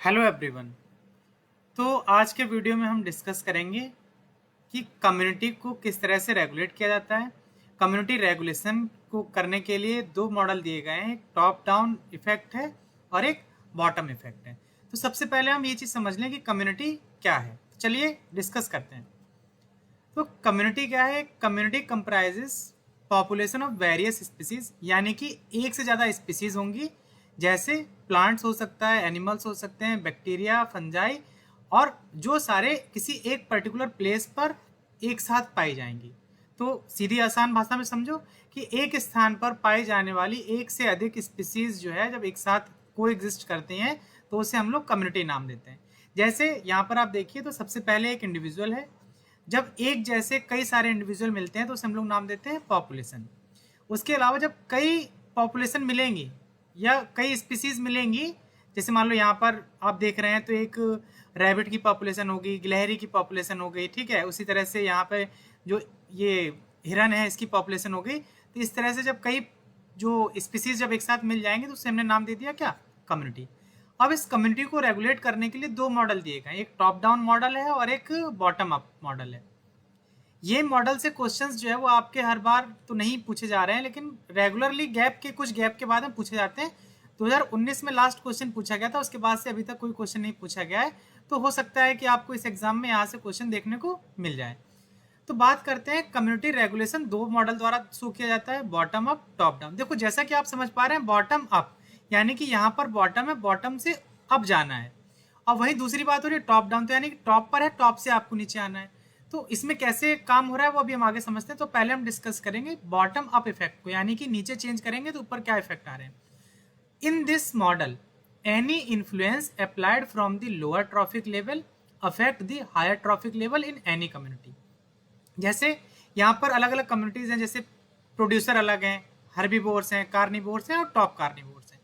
Hello everyone. तो आज के वीडियो में हम डिस्कस करेंगे कि कम्युनिटी को किस तरह से रेगुलेट किया जाता है। कम्युनिटी रेगुलेशन को करने के लिए दो मॉडल दिए गए हैं, एक टॉप डाउन इफेक्ट है और एक बॉटम इफेक्ट है। तो सबसे पहले हम ये चीज़ समझ लें कि कम्युनिटी क्या है। तो चलिए डिस्कस करते हैं। तो कम्युनिटी क्या है? Community comprises population of various species, यानी कि एक से ज़्यादा स्पीसीज होंगी, जैसे प्लांट्स हो सकता है, एनिमल्स हो सकते हैं, बैक्टीरिया, फंजाई, और जो सारे किसी एक पर्टिकुलर प्लेस पर एक साथ पाई जाएंगी। तो सीधी आसान भाषा में समझो कि एक स्थान पर पाई जाने वाली एक से अधिक स्पीसीज जो है जब एक साथ को एग्जिस्ट करते हैं तो उसे हम लोग कम्युनिटी नाम देते हैं। जैसे यहाँ पर आप देखिए तो सबसे पहले एक इंडिविजुअल है। जब एक जैसे कई सारे इंडिविजुअल मिलते हैं तो उसे हम लोग नाम देते हैं पॉपुलेशन। उसके अलावा जब कई पॉपुलेशन मिलेंगी या कई स्पीसीज मिलेंगी, जैसे मान लो यहाँ पर आप देख रहे हैं तो एक रैबिट की पॉपुलेशन होगी, गिलहरी की पॉपुलेशन हो गई, ठीक है। उसी तरह से यहाँ पे जो ये हिरन है इसकी पॉपुलेशन हो गई। तो इस तरह से जब कई जो स्पीसीज जब एक साथ मिल जाएंगे तो उसे हमने नाम दे दिया क्या? कम्युनिटी। अब इस कम्युनिटी को रेगुलेट करने के लिए दो मॉडल दिए गए, एक टॉप डाउन मॉडल है और एक बॉटम अप मॉडल है। ये मॉडल से क्वेश्चंस जो है वो आपके हर बार तो नहीं पूछे जा रहे हैं, लेकिन रेगुलरली कुछ गैप के बाद में पूछे जाते हैं। 2019 में लास्ट क्वेश्चन पूछा गया था, उसके बाद से अभी तक कोई क्वेश्चन नहीं पूछा गया है। तो हो सकता है कि आपको इस एग्जाम में यहाँ से क्वेश्चन देखने को मिल जाए। तो बात करते हैं कम्युनिटी रेगुलेशन दो मॉडल द्वारा शो किया जाता है, बॉटम अप, टॉप डाउन। देखो जैसा कि आप समझ पा रहे हैं, बॉटम अप यानी कि यहाँ पर बॉटम है, बॉटम से अप जाना है। और वहीं दूसरी बात हो रही है टॉप डाउन, तो यानी कि टॉप पर है, टॉप से आपको नीचे आना है। तो इसमें कैसे काम हो रहा है वो अभी हम आगे समझते हैं। तो पहले हम डिस्कस करेंगे बॉटम अप इफेक्ट को, यानी कि नीचे चेंज करेंगे तो ऊपर क्या इफेक्ट आ रहे हैं। In this model any influence applied from the lower trophic level affect the higher trophic level in any community. जैसे यहाँ पर अलग अलग कम्युनिटीज हैं, जैसे प्रोड्यूसर अलग हैं, हर्बीवोर्स हैं, कार्निवोर्स हैं और टॉप कार्निवोर्स हैं।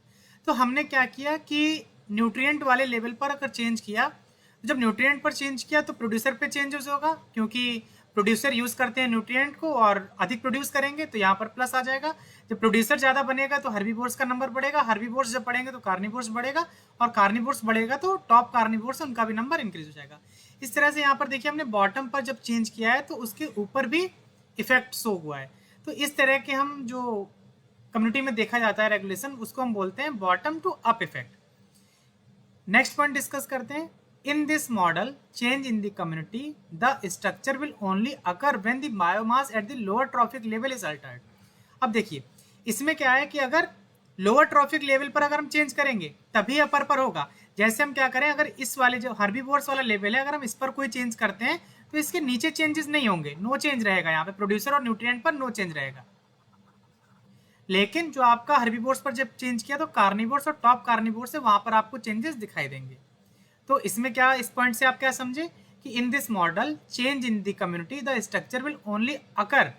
तो हमने क्या किया कि न्यूट्रिएंट वाले लेवल पर अगर चेंज किया, तो जब न्यूट्रिएंट पर चेंज किया तो प्रोड्यूसर पे चेंजेस होगा, क्योंकि प्रोड्यूसर यूज करते हैं न्यूट्रिएंट को और अधिक प्रोड्यूस करेंगे तो यहाँ पर प्लस आ जाएगा। जब प्रोड्यूसर ज्यादा बनेगा तो हर्बीवोर्स का नंबर बढ़ेगा, हर्बीवोर्स जब बढ़ेंगे तो कार्निवोर्स बढ़ेगा, और कार्निवोर्स बढ़ेगा तो टॉप कार्निवोर्स उनका भी नंबर इंक्रीज हो जाएगा। इस तरह से यहाँ पर देखिए हमने बॉटम पर जब चेंज किया है तो उसके ऊपर भी इफेक्ट शो हुआ है। तो इस तरह के हम जो कम्युनिटी में देखा जाता है रेगुलेशन, उसको हम बोलते हैं bottom to up effect. Next point discuss करते हैं। In this model change in the community the structure will only occur when the biomass at the lower trophic level is altered. अब देखिए इसमें क्या है कि अगर लोअर ट्रॉफिक लेवल पर अगर हम चेंज करेंगे तभी अपर पर होगा। जैसे हम क्या करें, अगर इस वाले जो हर्बीवोर्स वाला लेवल है अगर हम इस पर कोई चेंज करते हैं तो इसके नीचे चेंजेस नहीं होंगे, नो चेंज रहेगा। यहाँ पे प्रोड्यूसर और न्यूट्रिएंट पर नो चेंज रहेगा। लेकिन जो आपका हर्बीवोर्स पर जब चेंज किया तो कार्निवोर्स और टॉप कार्निवोर्स है वहां पर आपको चेंजेस दिखाई देंगे। तो इसमें क्या, इस पॉइंट से आप क्या समझे कि इन this model change in the community the structure will only occur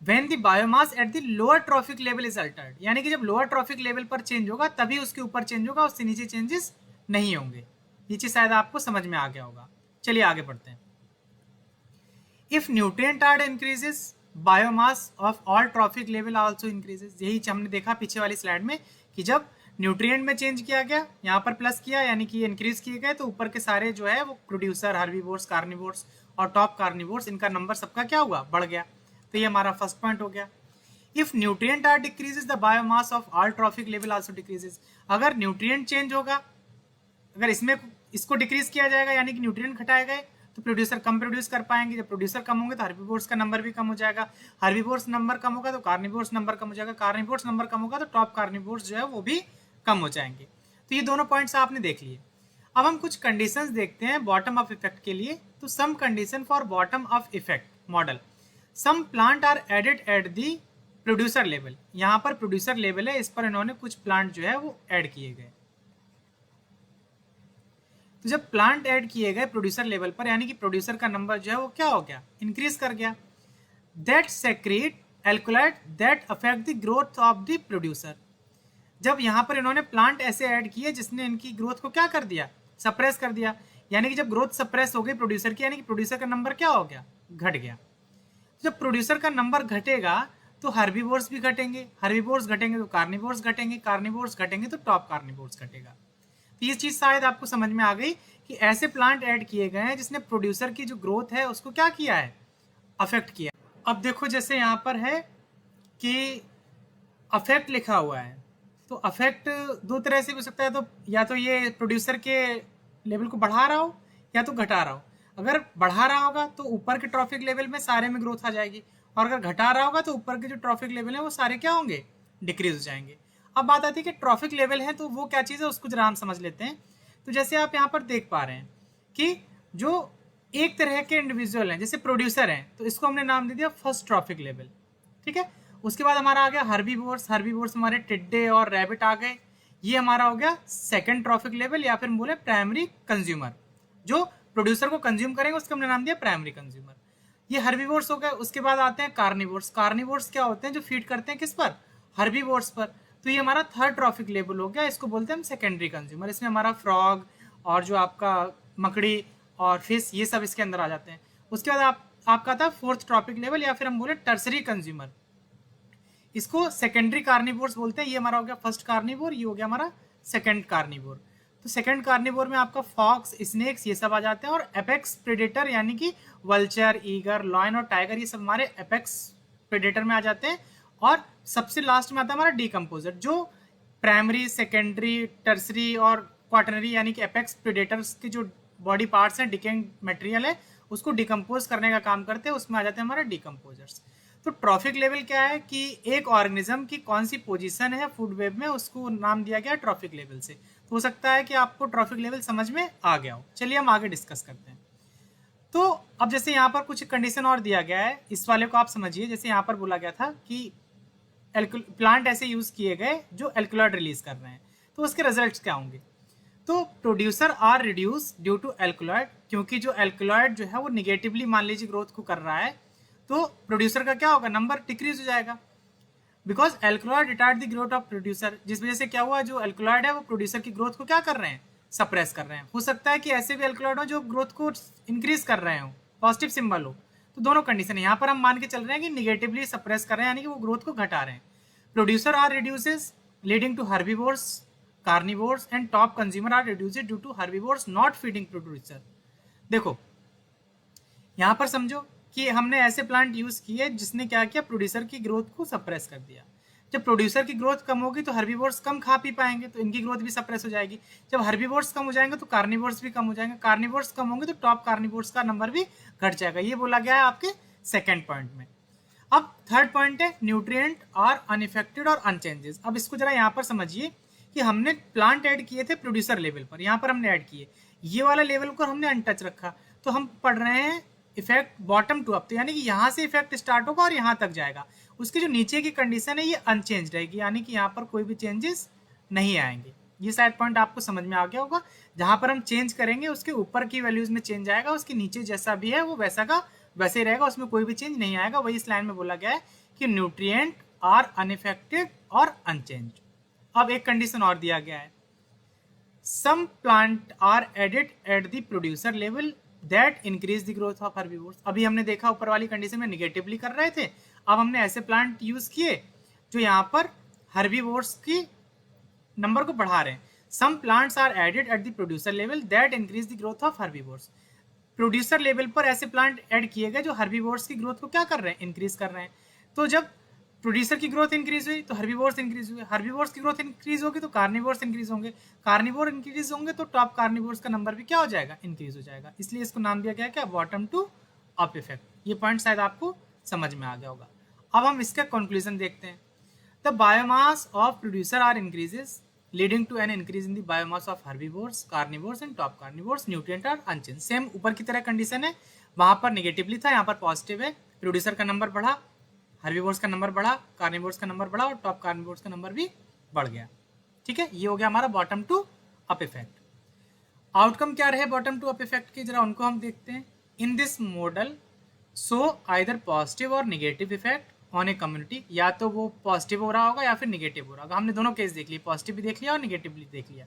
when the biomass at the lower trophic level is Altered, यानी कि जब लोअर ट्रॉफिक लेवल पर चेंज होगा तभी उसके ऊपर चेंज होगा, उससे नीचे चेंजेस नहीं होंगे। ये चीज शायद आपको समझ में आ गया होगा। चलिए आगे बढ़ते हैं। If nutrient added increases biomass of all trophic level also increases. यही हमने देखा पीछे वाली स्लाइड में कि जब न्यूट्रिएंट में चेंज किया गया, यहाँ पर प्लस किया यानी कि इंक्रीज किए गए, तो ऊपर के सारे जो है वो प्रोड्यूसर, हर्बीवोर्स, कार्निवोर्स और टॉप कार्निवोर्स, इनका नंबर सबका क्या हुआ, बढ़ गया। तो ये हमारा फर्स्ट पॉइंट हो गया। If nutrient are decreases the biomass of all trophic level also decreases. अगर न्यूट्रिएंट चेंज होगा, अगर इसमें इसको डिक्रीज किया जाएगा यानी कि न्यूट्रिएंट घटाए गए, तो प्रोड्यूसर कम प्रोड्यूस कर पाएंगे। जब प्रोड्यूसर कम होंगे तो हर्बीवोर्स का नंबर भी कम हो जाएगा, हर्बीवोर्स नंबर कम होगा तो कार्निवोर्स नंबर कम हो जाएगा, कार्निवोर्स नंबर कम होगा तो टॉप कार्निवोर्स जो है वो भी कम हो जाएंगे। तो ये दोनों पॉइंट्स आपने देख लिए। अब हम कुछ कंडीशंस देखते हैं बॉटम अप इफेक्ट के लिए। तो some condition for bottom up effect model, some plant are added at the producer level. यहाँ पर प्रोड्यूसर लेवल है, इस पर इन्होंने कुछ प्लांट जो है वो ऐड किए गए। तो जब प्लांट ऐड किए गए प्रोड्यूसर लेवल पर, यानी कि प्रोड्यूसर का नंबर जो है वो क्या हो गया, इंक्रीज कर गया। That secrete alkaloid that affect the growth of the producer. जब यहाँ पर इन्होंने प्लांट ऐसे ऐड किए जिसने इनकी ग्रोथ को क्या कर दिया, सप्रेस कर दिया। यानी कि जब ग्रोथ सप्रेस हो गई प्रोड्यूसर की, यानी कि प्रोड्यूसर का नंबर क्या हो गया, घट गया। जब प्रोड्यूसर का नंबर घटेगा तो हर्बीवोर्स भी घटेंगे, हर्बीवोर्स घटेंगे तो कार्निवोर्स घटेंगे, कार्निवोर्स घटेंगे तो टॉप कार्निवोर्स घटेगा। तो ये चीज शायद आपको समझ में आ गई कि ऐसे प्लांट ऐड किए गए हैं जिसने प्रोड्यूसर की जो ग्रोथ है उसको क्या किया है, अफेक्ट किया। अब देखो जैसे यहाँ पर है कि अफेक्ट लिखा हुआ है, तो अफेक्ट दो तरह से भी हो सकता है, तो या तो ये प्रोड्यूसर के लेवल को बढ़ा रहा हो या तो घटा रहा हो। अगर बढ़ा रहा होगा तो ऊपर के ट्रॉफिक लेवल में सारे में ग्रोथ आ जाएगी, और अगर घटा रहा होगा तो ऊपर के जो ट्रॉफिक लेवल है वो सारे क्या होंगे, डिक्रीज हो जाएंगे। अब बात आती है कि ट्रॉफिक लेवल है तो वो क्या चीज़ है, उसको जरा हम समझ लेते हैं। तो जैसे आप यहाँ पर देख पा रहे हैं कि जो एक तरह के इंडिविजुअल हैं, जैसे प्रोड्यूसर हैं, तो इसको हमने नाम दे दिया फर्स्ट ट्रॉफिक लेवल, ठीक है। उसके बाद हमारा आ गया हर्बीवोर्स, हर्बीवोर्स हमारे टिड्डे और रैबिट आ गए, ये हमारा हो गया सेकंड ट्रॉफिक लेवल, या फिर बोले प्राइमरी कंज्यूमर, जो प्रोड्यूसर को कंज्यूम करेंगे उसको हमने नाम दिया प्राइमरी कंज्यूमर। ये हर्बीवोर्स हो गए। उसके बाद आते हैं कार्निवोर्स। कार्निवोर्स क्या होते हैं, जो फीड करते हैं किस पर, हर्बीवोर्स पर। तो ये हमारा थर्ड ट्रॉफिक लेवल हो गया, इसको बोलते हैं हम सेकेंडरी कंज्यूमर। इसमें हमारा फ्रॉग और जो आपका मकड़ी और फिश, ये सब इसके अंदर आ जाते हैं। उसके बाद आपका था फोर्थ ट्रॉपिक लेवल, या फिर हम बोले टर्सरी कंज्यूमर, इसको सेकेंडरी कार्निवोर्स बोलते हैं। ये हमारा हो गया फर्स्ट कार्निवोर, ये हो गया हमारा सेकंड कार्निवोर। तो सेकंड कार्निवोर में आपका फॉक्स, स्नेक्स, ये सब आ जाते हैं, और एपेक्स प्रेडेटर यानी कि वल्चर, ईगर, लॉयन और टाइगर, ये सब हमारे एपेक्स प्रेडेटर में आ जाते हैं। और सबसे लास्ट में आता है हमारा डीकम्पोजर, जो प्राइमरी, सेकेंडरी, टर्सरी और क्वाटरनरी यानी कि एपेक्स प्रेडेटर्स के जो बॉडी पार्ट्स हैं, डिकेइंग मटेरियल है, उसको डिकम्पोज करने का काम करते हैं, उसमें आ जाते हैं हमारे डीकम्पोजर्स। तो ट्रॉफिक लेवल क्या है कि एक ऑर्गेनिज्म की कौन सी पोजीशन है फूड वेब में, उसको नाम दिया गया ट्रॉफिक लेवल से। तो हो सकता है कि आपको ट्रॉफिक लेवल समझ में आ गया हो। चलिए हम आगे डिस्कस करते हैं। तो अब जैसे यहाँ पर कुछ कंडीशन और दिया गया है, इस वाले को आप समझिए। जैसे यहाँ पर बोला गया था कि प्लांट ऐसे यूज किए गए जो एल्कलॉइड रिलीज कर रहे हैं, तो उसके रिजल्ट्स क्या होंगे। तो producer are reduce due to alkaloid, क्योंकि जो एल्कलॉइड जो है वो निगेटिवली मान लीजिए ग्रोथ को कर रहा है, तो प्रोड्यूसर का क्या होगा, नंबर डिक्रीज हो जाएगा। Because alkaloid retard the growth of producer, जिस वजह से क्या हुआ, जो एल्कलॉइड है वो प्रोड्यूसर की ग्रोथ को क्या कर रहे हैं, सप्रेस कर रहे हैं। हो सकता है कि ऐसे भी एल्कलॉइड हो जो ग्रोथ को इंक्रीज कर रहे हो, पॉजिटिव सिंबल हो। तो दोनों कंडीशन है। यहाँ पर हम मान के चल रहे हैं कि निगेटिवली सप्रेस कर रहे हैं, यानी कि वो ग्रोथ को घटा रहे हैं। Producer are reduces leading to herbivores, carnivores and top consumer are reduced due to herbivores not feeding producer. देखो यहाँ पर समझो कि हमने ऐसे प्लांट यूज किए जिसने क्या किया, प्रोड्यूसर की ग्रोथ को सप्रेस कर दिया। जब प्रोड्यूसर की ग्रोथ कम होगी तो हर्बीवोर्स कम खा पी पाएंगे, तो इनकी ग्रोथ भी सप्रेस हो जाएगी। जब हर्बीवोर्स कम हो जाएंगे तो कार्निवोर्स भी कम हो जाएंगे, कार्निवोर्स कम होंगे तो टॉप कार्निवोर्स का नंबर भी घट जाएगा। ये बोला गया है आपके सेकेंड पॉइंट में। अब थर्ड पॉइंट है न्यूट्रिएंट आर अनइफेक्टेड और अनचेंजेस। अब इसको जरा यहाँ पर समझिए कि हमने प्लांट ऐड किए थे प्रोड्यूसर लेवल पर, यहाँ पर हमने ऐड किए, ये वाला लेवल को हमने अनटच रखा, तो हम पढ़ रहे हैं इफेक्ट बॉटम टू अप, तो यानी कि यहाँ से इफेक्ट स्टार्ट होगा और यहाँ तक जाएगा। उसकी जो नीचे की कंडीशन है ये अनचेंज रहेगी, यानी कि यहाँ पर कोई भी चेंजेस नहीं आएंगे। ये साइड पॉइंट आपको समझ में आ गया होगा। जहाँ पर हम चेंज करेंगे उसके ऊपर की वैल्यूज में चेंज आएगा, उसके नीचे जैसा भी है वो वैसा का वैसे ही रहेगा, उसमें कोई भी चेंज नहीं आएगा। वही इस लाइन में बोला गया है कि न्यूट्रिएंट आर अनइफेक्टेड और अनचेंज। अब एक कंडीशन और दिया गया है, some plant are added at the producer level that increase the growth of herbivores. अभी हमने देखा ऊपर वाली कंडीशन में निगेटिवली कर रहे थे, अब हमने ऐसे प्लांट यूज किए जो यहाँ पर हर्बीवोर्स की नंबर को बढ़ा रहे हैं। Some plants are added at the producer level that increase the growth of herbivores. Producer level पर ऐसे प्लांट ऐड किए गए जो हर्बीवोर्स की ग्रोथ को क्या कर रहे हैं, इंक्रीज कर रहे हैं। तो जब प्रोड्यूसर की ग्रोथ इंक्रीज हुई तो हर्बीवोर्स इंक्रीज हुए, हर्बीवोर्स की ग्रोथ इंक्रीज होगी तो कार्निवोर्स इंक्रीज होंगे, कार्निवोर इंक्रीज होंगे तो टॉप कार्निवोर्स का नंबर भी क्या हो जाएगा, इंक्रीज हो जाएगा। इसलिए इसको नाम दिया गया क्या, बॉटम टू अप इफेक्ट। ये पॉइंट शायद आपको समझ में आ गया होगा। अब हम इसका कंक्लूजन देखते हैं। The biomass of producer are increases leading to an increase in the biomass of herbivores, carnivores and top carnivores. Nutrient are unchange. Same ऊपर की तरह कंडीशन है, वहां पर नेगेटिवली था, यहाँ पर पॉजिटिव है। प्रोड्यूसर का नंबर बढ़ा, हर्बीवोर्स का नंबर बढ़ा, कार्निवोर्स का नंबर बढ़ा और टॉप कार्निवोर्स का नंबर भी बढ़ गया। ठीक है, ये हो गया हमारा bottom to up effect. Outcome क्या रहे बॉटम टू अप इफेक्ट के, जरा उनको हम देखते हैं। In this model so either positive और negative effect on a community, या तो वो पॉजिटिव हो रहा होगा या फिर निगेटिव हो रहा होगा। हमने दोनों केस देख लिए, पॉजिटिव भी देख लिया और निगेटिव भी देख लिया।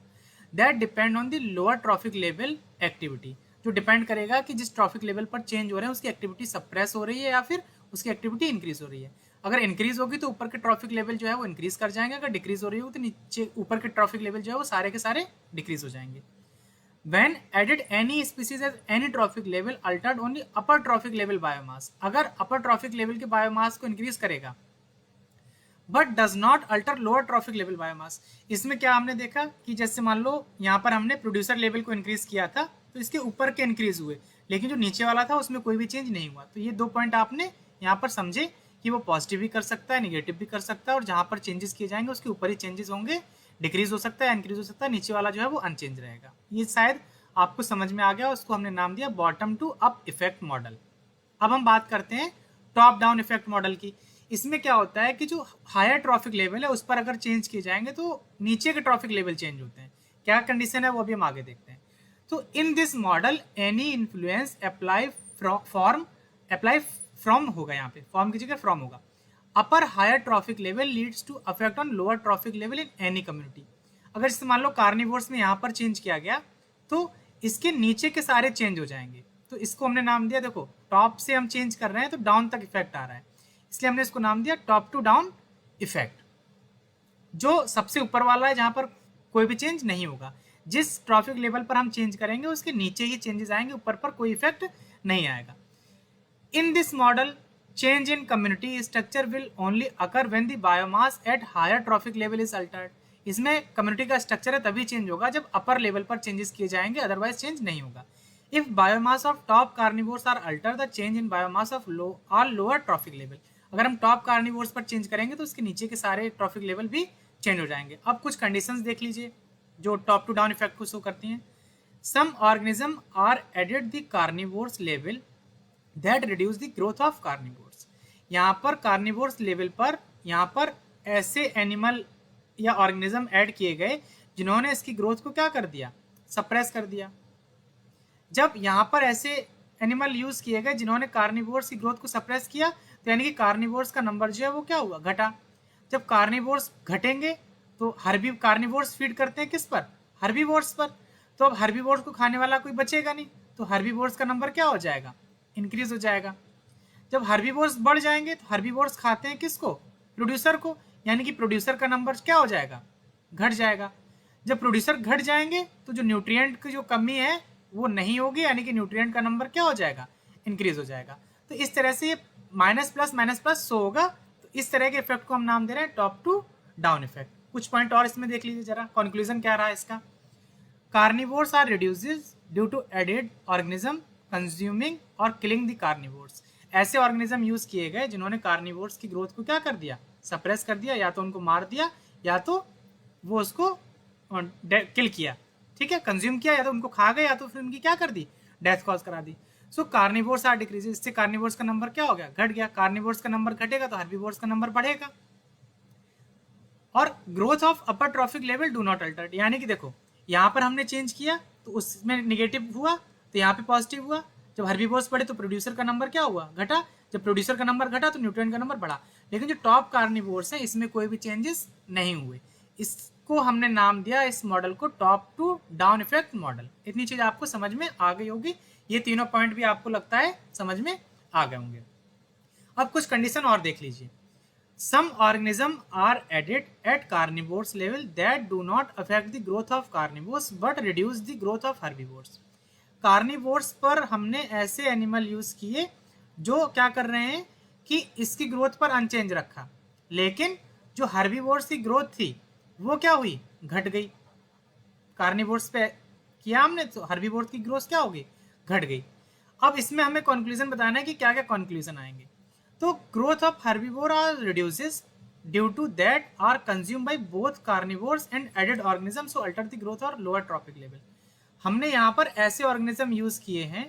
That depend on the lower trophic level activity, जो डिपेंड करेगा कि जिस ट्रॉफिक लेवल पर चेंज हो रहे हैं उसकी एक्टिविटी सप्रेस हो रही है या फिर उसकी एक्टिविटी इंक्रीज हो रही है। अगर इंक्रीज होगी तो ऊपर के ट्रॉफिक लेवल जो है वो इंक्रीज कर जाएंगे, अगर डिक्रीज हो रही होगी तो नीचे ऊपर के ट्रॉफिक लेवल जो है वो सारे के सारे डिक्रीज हो जाएंगे। When added any species at any trophic level altered only upper trophic level biomass, अगर upper trophic level के biomass को increase करेगा but does not alter lower trophic level biomass। इसमें क्या हमने देखा कि जैसे मान लो यहाँ पर हमने प्रोड्यूसर लेवल को इंक्रीज किया था तो इसके ऊपर के इंक्रीज हुए, लेकिन जो नीचे वाला था उसमें कोई भी चेंज नहीं हुआ। तो ये 2 पॉइंट आपने यहाँ पर समझे कि वो पॉजिटिव भी कर सकता है, निगेटिव भी कर सकता है, और जहाँ पर चेंजेस किए जाएंगे उसके ऊपर ही चेंजेस होंगे, डिक्रीज हो सकता है, इंक्रीज हो सकता है, नीचे वाला जो है वो अनचेंज रहेगा। ये शायद आपको समझ में आ गया, उसको हमने नाम दिया bottom to up effect model. अब हम बात करते हैं टॉप डाउन इफेक्ट मॉडल की। इसमें क्या होता है कि जो हायर ट्रॉफिक लेवल है उस पर अगर चेंज किए जाएंगे तो नीचे के ट्रॉफिक लेवल चेंज होते हैं। क्या कंडीशन है वो अभी हम आगे देखते हैं। तो in this model any influence apply from होगा, यहाँ पे फॉर्म की जगह फ्रॉम होगा। Upper higher trophic level leads to affect on lower trophic level in any community. अगर जैसे मान लो कार्निवोर्स में यहाँ पर चेंज किया गया तो इसके नीचे के सारे चेंज हो जाएंगे। तो इसको हमने नाम दिया, देखो टॉप से हम चेंज कर रहे हैं तो डाउन तक इफेक्ट आ रहा है, इसलिए हमने इसको नाम दिया टॉप टू डाउन इफेक्ट। जो सबसे ऊपर वाला है जहां पर कोई भी चेंज नहीं होगा, जिस ट्रॉफिक लेवल पर हम चेंज करेंगे उसके नीचे ही चेंजेस आएंगे, ऊपर पर कोई इफेक्ट नहीं आएगा। इन this model change in community structure will only occur when the biomass at higher trophic level is altered। इसमें कम्युनिटी का स्ट्रक्चर है तभी चेंज होगा जब अपर लेवल पर चेंजेस किए जाएंगे, अदरवाइज चेंज नहीं होगा। If biomass of top carnivores are alter the change in biomass of lower trophic level. अगर हम टॉप कार्निवोर्स पर चेंज करेंगे तो उसके नीचे के सारे ट्रॉफिक लेवल भी चेंज हो जाएंगे। अब कुछ कंडीशंस देख लीजिए जो टॉप टू डाउन इफेक्ट को शो करती हैं। Some organism are added the carnivores level that reduce the growth of carnivores. यहाँ पर कार्निवोर्स लेवल पर यहाँ पर ऐसे एनिमल या ऑर्गेनिज्म ऐड किए गए जिन्होंने इसकी ग्रोथ को क्या कर दिया, सप्रेस कर दिया। जब यहाँ पर ऐसे एनिमल यूज किए गए जिन्होंने कार्निवोर्स की ग्रोथ को सप्रेस किया तो यानी कि कार्निवोर्स का नंबर जो है वो क्या हुआ, घटा। जब कार्निवोर्स घटेंगे तो कार्निवोर्स फीड करते हैं किस पर, हर्बीवोर्स पर। तो अब हर्बीवोर्स को खाने वाला कोई बचेगा नहीं, तो हर्बीवोर्स का नंबर क्या हो जाएगा, इंक्रीज हो जाएगा। जब हर्बीवोर्स बढ़ जाएंगे तो हर्बीवोर्स खाते हैं किसको, प्रोड्यूसर को, यानी कि प्रोड्यूसर का नंबर क्या हो जाएगा, घट जाएगा। जब प्रोड्यूसर घट जाएंगे तो जो न्यूट्रिएंट की जो कमी है वो नहीं होगी, यानी कि न्यूट्रिएंट का नंबर क्या हो जाएगा, इंक्रीज हो जाएगा। तो इस तरह से ये माइनस प्लस सो होगा। तो इस तरह के इफेक्ट को हम नाम दे रहे हैं टॉप टू डाउन इफेक्ट। कुछ पॉइंट और इसमें देख लीजिए जरा, कंक्लूजन क्या रहा है इसका। Carnivores are reduces due to added organism consuming और किलिंग द कार्निवोर्स। ऐसे ऑर्गेनिज्म यूज किए गए जिन्होंने कार्निवोर्स की ग्रोथ को क्या कर दिया, सप्रेस कर दिया, या तो उनको मार दिया या तो वो उसको किल किया, ठीक है, कंज्यूम किया, या तो उनको खा गए या तो फिर उनकी क्या कर दी, डेथ कॉज करा दी। सो कार्निवोर्स आर डिक्रीज, इससे कार्निवोर्स का नंबर क्या हो गया, घट गया। कार्निवोर्स का नंबर घटेगा तो हर्बीवोर्स का नंबर बढ़ेगा। और growth of upper trophic level do not alter, यानी कि देखो यहाँ पर हमने चेंज किया तो उसमें निगेटिव हुआ तो यहाँ पे पॉजिटिव हुआ। जब हर्बीवोर्स बढ़े तो प्रोड्यूसर का नंबर क्या हुआ, घटा। जब प्रोड्यूसर का नंबर घटा तो न्यूट्रिएंट का नंबर बढ़ा। लेकिन जो टॉप कार्निवोर्स है इसमें कोई भी चेंजेस नहीं हुए। इसको हमने नाम दिया इस मॉडल को top to down effect model. इतनी चीज आपको समझ में आ गई होगी, ये तीनों पॉइंट भी आपको लगता है समझ में आ गए होंगे। अब कुछ कंडीशन और देख लीजिए। Some organisms are added at carnivores level that do not affect the growth of carnivores but reduce the growth of herbivores। Carnivores पर हमने ऐसे एनिमल यूज किए जो क्या कर रहे हैं कि इसकी ग्रोथ पर अनचेंज रखा, लेकिन जो हर्बीवोर्स की ग्रोथ थी वो क्या हुई, घट गई। कार्निवोर्स पे किया हमने तो हर्बीवोर्स की ग्रोथ क्या होगी, घट गई। अब इसमें हमें कंक्लूजन बताना है कि क्या क्या कंक्लूजन आएंगे। तो growth of herbivore are reduces due to that are consume by both carnivores and added organism so alter the growth और लोअर ट्रॉपिक लेवल। हमने यहाँ पर ऐसे ऑर्गेनिज्म यूज किए हैं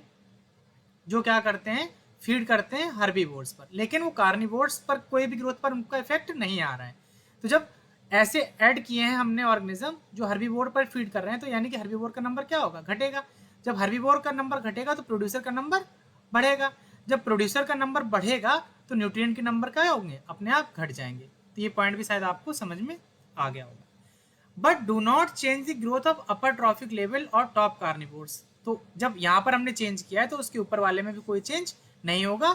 जो क्या करते हैं, फीड करते हैं हर्बीवोर्स पर, लेकिन वो कार्निवोर्स पर कोई भी ग्रोथ पर उनका इफेक्ट नहीं आ रहा है। तो जब ऐसे ऐड किए हैं हमने ऑर्गेनिज्म जो हर्बीवोर पर फीड कर रहे हैं तो यानी कि हर्बीवोर का नंबर क्या होगा, घटेगा। जब हर्बीवोर का नंबर घटेगा तो प्रोड्यूसर का नंबर बढ़ेगा। जब प्रोड्यूसर का नंबर बढ़ेगा तो न्यूट्रिएंट के नंबर क्या होंगे, अपने आप घट जाएंगे। तो ये पॉइंट भी शायद आपको समझ में आ गया होगा। But do not change the growth of upper trophic level और टॉप कार्निवोर्स। तो जब यहाँ पर हमने चेंज किया है तो उसके ऊपर वाले में भी कोई चेंज नहीं होगा,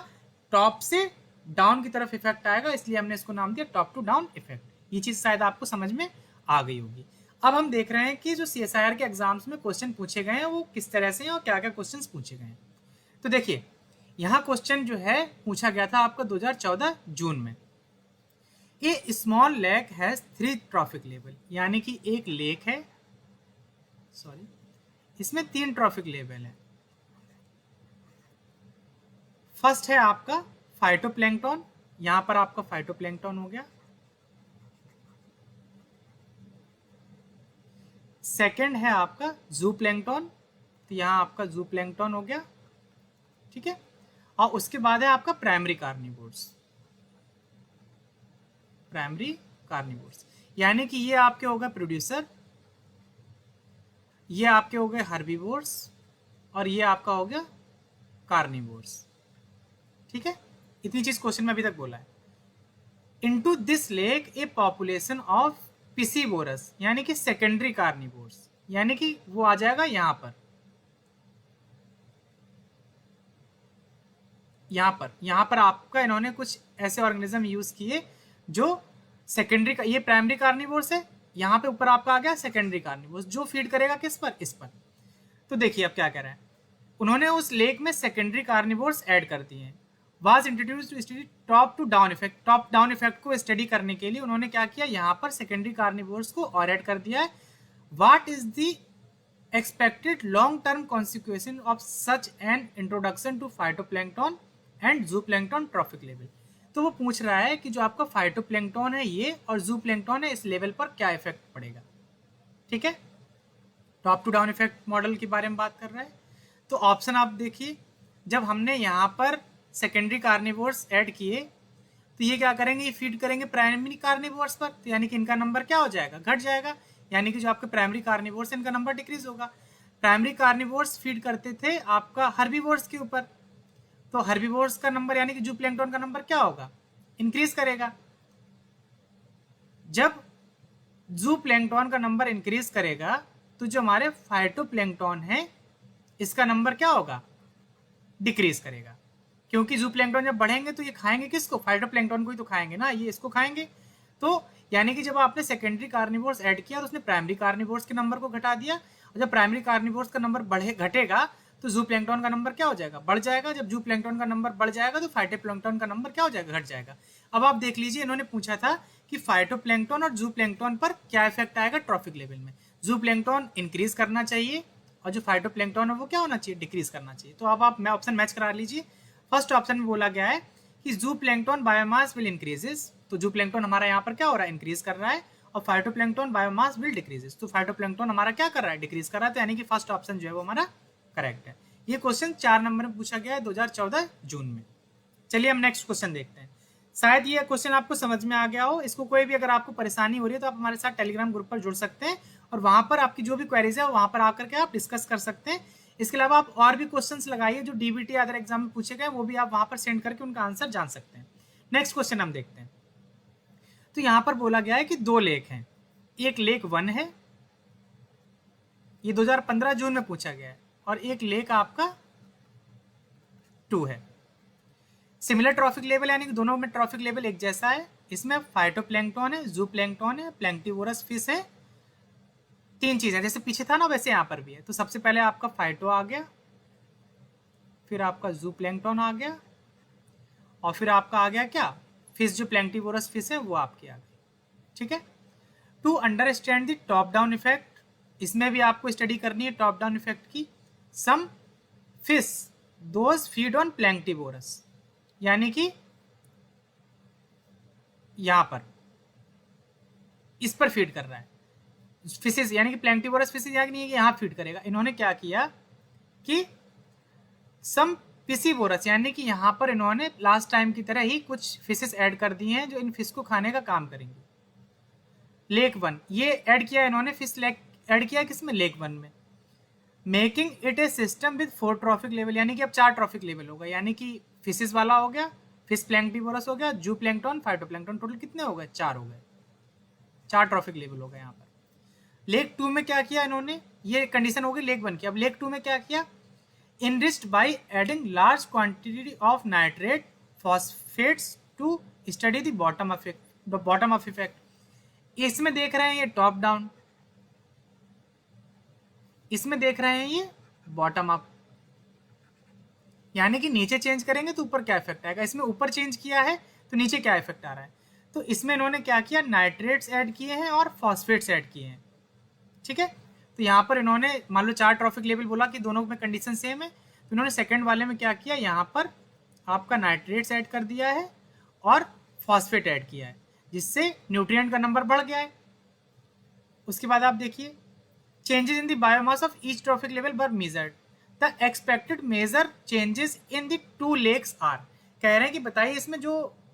टॉप से डाउन की तरफ इफेक्ट आएगा, इसलिए हमने इसको नाम दिया टॉप टू डाउन इफेक्ट। ये चीज शायद आपको समझ में आ गई होगी। अब हम देख रहे हैं कि जो CSIR के एग्जाम्स में क्वेश्चन पूछे गए हैं वो किस तरह से हैं और क्या क्या क्वेश्चन पूछे गए हैं। तो देखिए यहाँ क्वेश्चन जो है पूछा गया था आपका 2014 जून में। A small lake has 3 trophic level, यानी कि एक लेक है, सॉरी, इसमें 3 ट्रॉफिक लेवल है। फर्स्ट है आपका फाइटोप्लैंक्टन, यहां पर आपका फाइटोप्लैंक्टन हो गया। सेकंड है आपका जूप्लैंक्टन, तो यहां आपका जूप्लैंक्टन हो गया, ठीक है। और उसके बाद है आपका प्राइमरी कार्निवोर्स, प्राइमरी कार्निवोर्स, यानी कि ये आपके हो गए प्रोड्यूसर, ये आपके हो गए हर्बीवोर्स और ये आपका हो गया कार्निवोर्स, ठीक है। इतनी चीज क्वेश्चन में अभी तक बोला है। Into this lake a population of piscivorous, यानी कि सेकेंडरी कार्निवोर्स, यानी कि वो आ जाएगा यहां पर, यहां पर आपका इन्होंने कुछ ऐसे ऑर्गेनिज्म यूज किए जो सेकेंडरी का, ये प्राइमरी कार्निवोर्स है, यहां पे ऊपर आपका आ गया सेकेंडरी कार्निवोर्स, जो फीड करेगा किस पर, इस पर। तो देखिए अब क्या कह रहा है, उन्होंने उस लेक में सेकेंडरी कार्निवोर्स ऐड कर दिए हैं। Was introduce to study top to down effect, top down effect को स्टडी करने के लिए उन्होंने क्या किया, यहाँ पर सेकेंडरी कार्निवोर्स को और ऐड कर दिया है। What is the expected long term consequence of such an introduction to phytoplankton and zooplankton trophic level. तो वो पूछ रहा है कि जो आपका फाइटोप्लैंक्टन है ये और जूप्लैंक्टन है, इस लेवल पर क्या इफेक्ट पड़ेगा, ठीक है। Top to down effect model के बारे में बात कर रहा है। तो ऑप्शन आप देखिए, जब हमने यहाँ पर सेकेंडरी कार्निवोर्स ऐड किए तो ये क्या करेंगे, ये फीड करेंगे प्राइमरी कार्निवोर्स पर, तो यानी कि इनका नंबर क्या हो जाएगा, घट जाएगा, यानी कि जो आपके प्राइमरी कार्निवोर्स इनका नंबर डिक्रीज होगा। प्राइमरी कार्निवोर्स फीड करते थे आपका हर्बीवोर्स के ऊपर, तो हर्बीवोर्स का नंबर यानी कि जूप्लैंक्टन का नंबर क्या होगा, इंक्रीज करेगा। जब जूप्लैंक्टन का नंबर इंक्रीज करेगा तो जो हमारे फाइटोप्लैंक्टन है इसका नंबर क्या होगा, डिक्रीज करेगा, क्योंकि जूप्लैंक्टन जब बढ़ेंगे तो ये खाएंगे किसको, फाइटोप्लैंक्टन को ही तो खाएंगे ना, ये इसको खाएंगे। तो यानी कि जब आपने सेकेंडरी कार्निवोर्स ऐड किया तो उसने प्राइमरी कार्निवोर्स के नंबर को घटा दिया, और जब प्राइमरी कार्निवोर्स का नंबर घटेगा तो जूप्लैंक्टन का नंबर क्या हो जाएगा, बढ़ जाएगा। जब जूप्लैंक्टन का नंबर बढ़ जाएगा तो फाइटोप्लैंक्टन का नंबर क्या हो जाएगा, घट जाएगा। अब आप देख लीजिए, इन्होंने पूछा था कि फाइटोप्लैंक्टन और जूप्लैंक्टन पर क्या इफेक्ट आएगा ट्रॉफिक लेवल में। जूप्लैंक्टन इंक्रीज करना चाहिए और जो फाइटोप्लैंक्टन है वो क्या होना चाहिए, डिक्रीज करना चाहिए। तो अब आप ऑप्शन मैच करा लीजिए। फर्स्ट ऑप्शन में बोला गया है कि जूप्लैंक्टन बायोमास विल इंक्रीजेस, तो जूप्लैंक्टन हमारा यहाँ पर क्या हो रहा है, इंक्रीज कर रहा है, और फाइटोप्लैंक्टन बायोमास विल डिक्रीजेस, तो फाइटोप्लैंक्टन हमारा क्या कर रहा है, डिक्रीज कर रहा है, तो यानी कि फर्स्ट ऑप्शन जो है वो हमारा करेक्ट है। ये क्वेश्चन 4 नंबर में पूछा गया है 2014 जून में। चलिए हम नेक्स्ट क्वेश्चन देखते हैं। शायद ये क्वेश्चन आपको समझ में आ गया हो। इसको कोई भी अगर आपको परेशानी हो रही है तो आप हमारे साथ टेलीग्राम ग्रुप पर जुड़ सकते हैं और वहां पर आपकी जो भी क्वेरीज है वहां पर आकर के आप डिस्कस कर सकते हैं। इसके अलावा आप और भी क्वेश्चंस लगाइए जो डीबीटी अदर एग्जाम में पूछे गए, वो भी आप वहां पर सेंड करके उनका आंसर जान सकते हैं। नेक्स्ट क्वेश्चन हम देखते हैं। तो यहां पर बोला गया है कि 2 लेक हैं, एक लेक 1 है, ये 2015 जून में पूछा गया है, और एक लेक आपका 2 है। सिमिलर ट्रॉफिक लेवल यानी कि दोनों में ट्रॉफिक लेवल एक जैसा है। इसमें फाइटोप्लैंक्टन है, जूप्लैंक्टन है, प्लैंक्टिवोरस फिश है, 3 चीजें जैसे पीछे था ना वैसे यहाँ पर भी है। तो सबसे पहले आपका फाइटो आ गया, फिर आपका जूप्लैंक्टन आ गया, और फिर आपका आ गया क्या, फिश, जो प्लैंक्टिवोरस फिश है वो आपकी आ गई, ठीक है। To understand the top down effect, इसमें भी आपको स्टडी करनी है टॉप डाउन इफेक्ट की। Some fish those feed on planktivorous, यानी कि यहां पर इस पर फीड कर रहा है फिशेस, यानी कि प्लैंक्टिवोरस फिशेस यहां फीड करेगा। इन्होंने क्या किया कि सम पिसीवोरस, यानी कि यहां पर इन्होंने लास्ट टाइम की तरह ही कुछ फिशेस ऐड कर दी हैं जो इन फिश को खाने का काम करेंगे। लेक 1 ये ऐड किया इन्होंने, फिश लेक ऐड किया किसमें, लेक 1 में। Making it A system with 4 traffic level, यानी कि अब 4 ट्रॉफिक लेवल होगा, यानी कि फिशेस वाला हो गया, फिश प्लैंक्टिवोरस हो गया, जूप्लैंक्टन, फाइटोप्लैंक्टन, टोटल कितने हो गए, 4 हो गए, 4 ट्रॉफिक लेवल हो गए यहाँ पर। लेक 2 में क्या किया इन्होंने, ये कंडीशन हो गई लेक 1 की। अब लेक 2 में क्या किया, enriched by adding large quantity of nitrate phosphates to study the bottom up effect. इसमें देख रहे हैं ये टॉप डाउन, इसमें देख रहे हैं ये बॉटम अप, यानी कि नीचे चेंज करेंगे तो ऊपर क्या इफेक्ट आएगा। इसमें ऊपर चेंज किया है तो नीचे क्या इफेक्ट आ रहा है। तो इसमें इन्होंने क्या किया, नाइट्रेट्स ऐड किए हैं और फॉस्फेट्स ऐड किए हैं। ठीक है, तो यहाँ पर इन्होंने मान लो 4 ट्रॉफिक लेवल बोला कि दोनों में कंडीशन सेम है, तो इन्होंने सेकंड वाले में क्या किया, यहाँ पर आपका नाइट्रेट्स ऐड कर दिया है और फॉस्फेट ऐड किया है, जिससे न्यूट्रिएंट का नंबर बढ़ गया है। उसके बाद आप देखिए, changes in the biomass of each trophic level were measured, the expected major changes in the 2 lakes are. कह रहे हैं कि बताइए इसमें जो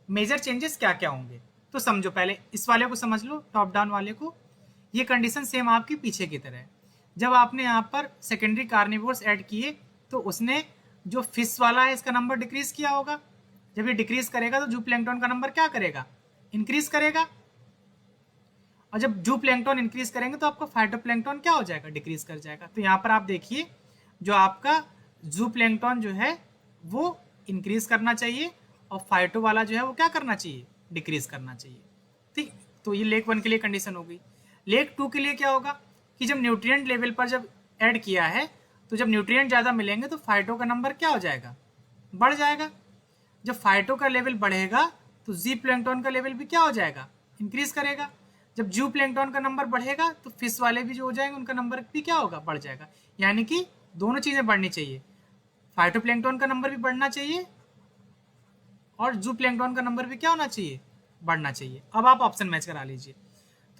मेजर चेंजेस क्या क्या होंगे। तो समझो, पहले इस वाले को समझ लो, टॉप डाउन वाले को। ये कंडीशन सेम आपकी पीछे की तरह है। जब आपने यहाँ पर सेकेंडरी कार्निवोर्स ऐड किए तो उसने जो फिश वाला है इसका नंबर डिक्रीज किया होगा। जब ये डिक्रीज करेगा तो जूप्लैंक्टन का नंबर क्या करेगा, इंक्रीज करेगा। और जब जूप्लैंक्टन इंक्रीज करेंगे तो आपका फाइटोप्लैंक्टन क्या हो जाएगा, डिक्रीज कर जाएगा। तो यहाँ पर आप देखिए, जो आपका जूप्लैंक्टन जो है वो इंक्रीज करना चाहिए और फाइटो वाला जो है वो क्या करना चाहिए, डिक्रीज करना चाहिए। ठीक, तो ये लेक 1 के लिए कंडीशन हो गई। लेक 2 के लिए क्या होगा कि जब न्यूट्रिएंट लेवल पर जब ऐड किया है तो जब न्यूट्रिएंट ज़्यादा मिलेंगे तो फाइटो का नंबर क्या हो जाएगा, बढ़ जाएगा। जब फाइटो का लेवल बढ़ेगा तो जी प्लैंक्टन का लेवल भी क्या हो जाएगा, इंक्रीज करेगा। जब जू प्लैंक्टन का नंबर बढ़ेगा तो फिश वाले भी जो हो जाएंगे उनका नंबर भी क्या होगा, बढ़ जाएगा। यानी कि दोनों चीज़ें बढ़नी चाहिए, फाइटो प्लैंक्टन का नंबर भी बढ़ना चाहिए और जू प्लैंक्टन का नंबर भी क्या होना चाहिए, बढ़ना चाहिए। अब आप ऑप्शन मैच करा लीजिए।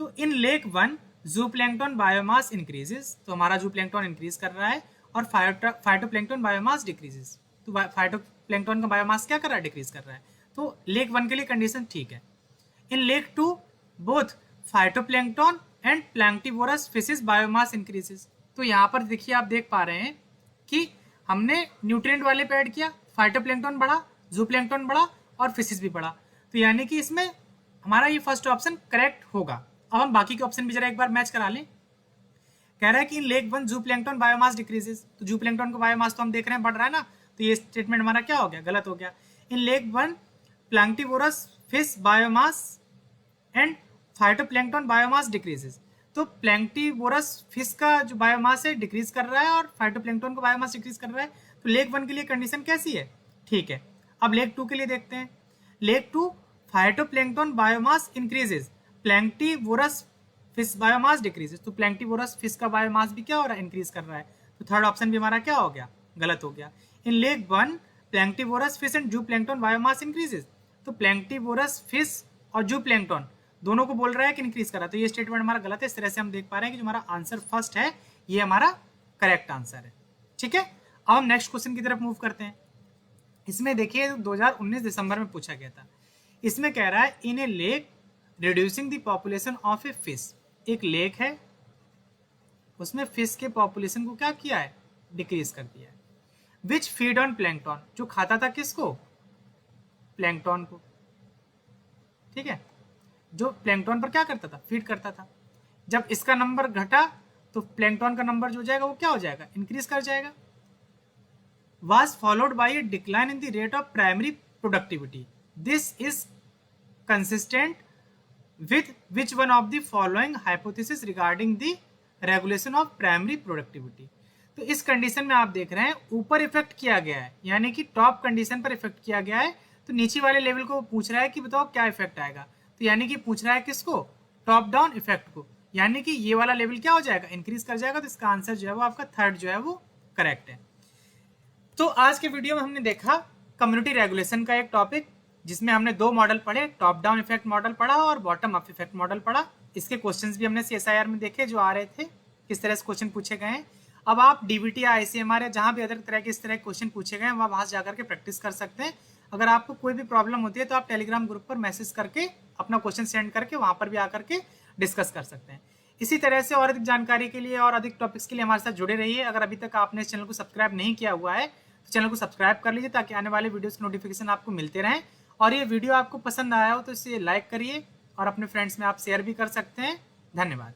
तो इन लेक 1 जूप्लैंक्टन बायोमास इंक्रीजेस, तो हमारा जूप्लैंक्टन इंक्रीज कर रहा है और फाइटोप्लैंक्टन बायोमास डिक्रीजेस, तो फाइटोप्लैंक्टन का बायोमास क्या कर रहा है, डिक्रीज कर रहा है। तो लेक 1 के लिए कंडीशन ठीक है। In lake 2 both phytoplankton and planktivorous fishes biomass increases. तो यहाँ पर देखिए, आप देख पा रहे हैं कि हमने न्यूट्रिएंट वाले पे ऐड किया, फाइटोप्लैंक्टन बढ़ा, जूप्लैंक्टन बढ़ा और फिशेस भी बढ़ा। तो यानी कि इसमें हमारा ये फर्स्ट ऑप्शन करेक्ट होगा। अब हम बाकी के ऑप्शन भी जरा एक बार मैच करा लें। कह रहा है कि इन लेक 1 जूप्लैंक्टन बायोमास डिक्रीजेस, तो जूप्लैंक्टन का बायोमास तो हम देख रहे हैं बढ़ रहा है ना, तो ये स्टेटमेंट हमारा क्या हो गया, गलत हो गया। In lake 1 planktivorous fish biomass and phytoplankton biomass decreases, तो प्लैंक्टिवोरस फिश का जो बायोमास है डिक्रीज कर रहा है और फाइटोप्लैंक्टन का बायोमास डिक्रीज कर रहा है। तो लेक 1 के लिए कंडीशन कैसी है, ठीक है। अब लेक 2 के लिए देखते हैं। Lake 2 phytoplankton biomass increases, planktivorous fish biomass decreases, तो प्लैंक्टिवोरस फिश का बायोमास भी क्या हो रहा है, इंक्रीज कर रहा है। तो थर्ड ऑप्शन भी हमारा क्या हो गया, गलत हो गया। In lake 1 planktivorous fish and zooplankton biomass increases, तो प्लैंक्टिवोरस फिश और जूप्लैंक्टन दोनों को बोल रहा है कि इंक्रीज कर रहा है। तो ये स्टेटमेंट हमारा गलत है। इस तरह से हम देख पा रहे हैं कि जो हमारा आंसर फर्स्ट है ये हमारा करेक्ट आंसर है। ठीक है, अब हम नेक्स्ट क्वेश्चन की तरफ मूव करते हैं। इसमें देखिए 2019 दिसंबर में पूछा गया था। इसमें कह रहा है in a lake reducing the population of a fish, एक लेक है उसमें फिश के पॉपुलेशन को क्या किया है, डिक्रीज कर दिया है। विच फीड ऑन प्लैंक्टन, जो खाता था किसको, प्लैंक्टन को। ठीक है, जो प्लैंक्टन पर क्या करता था, फीड करता था। जब इसका नंबर घटा तो प्लैंक्टन का नंबर जो जाएगा वो क्या हो जाएगा, इंक्रीज कर जाएगा। was followed by a decline in the rate of primary productivity. This is consistent with which one of the following hypothesis regarding the regulation of primary productivity? तो इस कंडीशन में आप देख रहे हैं ऊपर इफेक्ट किया गया है, यानी कि टॉप कंडीशन पर इफेक्ट किया गया है, तो नीचे वाले लेवल को पूछ रहा है कि बताओ क्या इफेक्ट आएगा। तो यानी कि पूछ रहा है किसको, टॉप डाउन इफेक्ट को, यानी कि ये वाला लेवल क्या हो जाएगा, इंक्रीज कर जाएगा। तो इसका आंसर जो है वो आपका थर्ड जो है वो करेक्ट है। तो आज के वीडियो में हमने देखा कम्युनिटी रेगुलेशन का एक टॉपिक, जिसमें हमने 2 मॉडल पढ़े, टॉप डाउन इफेक्ट मॉडल पढ़ा और बॉटम अप इफेक्ट मॉडल पढ़ा। इसके क्वेश्चंस भी हमने CSIR में देखे जो आ रहे थे, किस तरह से क्वेश्चन पूछे गए हैं। अब आप DBT या ICMR या जहाँ भी अदर तरह के इस तरह के क्वेश्चन पूछे गए हैं वहाँ से जाकर के प्रैक्टिस कर सकते हैं। अगर आपको कोई भी प्रॉब्लम होती है तो आप टेलीग्राम ग्रुप पर मैसेज करके अपना क्वेश्चन सेंड करके वहाँ पर भी आकर के डिस्कस कर सकते हैं। इसी तरह से और अधिक जानकारी के लिए और अधिक टॉपिक्स के लिए हमारे साथ जुड़े रहिए। अगर अभी तक आपने इस चैनल को सब्सक्राइब नहीं किया हुआ है तो चैनल को सब्सक्राइब कर लीजिए, ताकि आने वाले वीडियोस के नोटिफिकेशन आपको मिलते रहें। और ये वीडियो आपको पसंद आया हो तो इसे लाइक करिए और अपने फ्रेंड्स में आप शेयर भी कर सकते हैं। धन्यवाद।